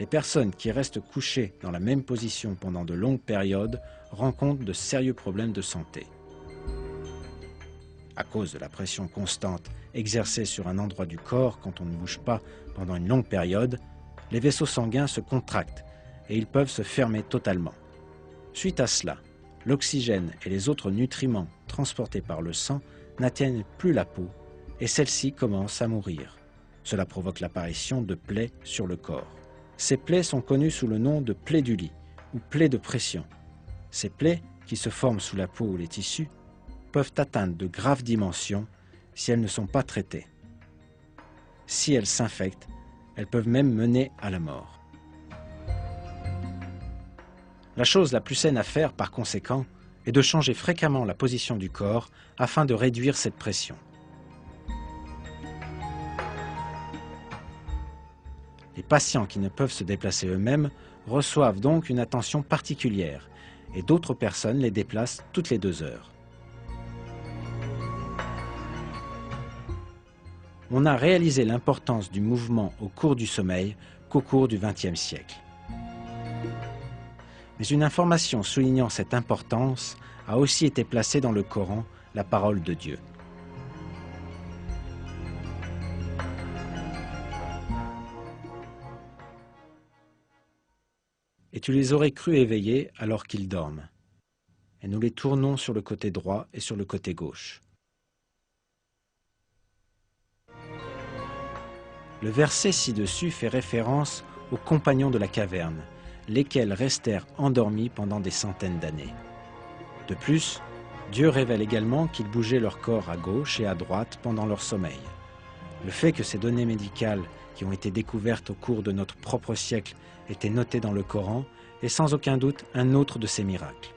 personnes qui restent couchées dans la même position pendant de longues périodes rencontrent de sérieux problèmes de santé. À cause de la pression constante exercée sur un endroit du corps quand on ne bouge pas pendant une longue période, les vaisseaux sanguins se contractent et ils peuvent se fermer totalement. Suite à cela, l'oxygène et les autres nutriments transportés par le sang n'atteignent plus la peau et celle-ci commence à mourir. Cela provoque l'apparition de plaies sur le corps. Ces plaies sont connues sous le nom de plaies du lit ou plaies de pression. Ces plaies, qui se forment sous la peau ou les tissus, peuvent atteindre de graves dimensions si elles ne sont pas traitées. Si elles s'infectent, elles peuvent même mener à la mort. La chose la plus saine à faire, par conséquent, est de changer fréquemment la position du corps afin de réduire cette pression. Les patients qui ne peuvent se déplacer eux-mêmes reçoivent donc une attention particulière et d'autres personnes les déplacent toutes les 2 heures. On n'a réalisé l'importance du mouvement au cours du sommeil qu'au cours du XXe siècle. Mais une information soulignant cette importance a aussi été placée dans le Coran, la parole de Dieu. Et tu les aurais crus éveillés alors qu'ils dorment. Et nous les tournons sur le côté droit et sur le côté gauche. Le verset ci-dessus fait référence aux compagnons de la caverne, lesquels restèrent endormis pendant des centaines d'années. De plus, Dieu révèle également qu'ils bougeaient leur corps à gauche et à droite pendant leur sommeil. Le fait que ces données médicales qui ont été découvertes au cours de notre propre siècle étaient notées dans le Coran est sans aucun doute un autre de ces miracles.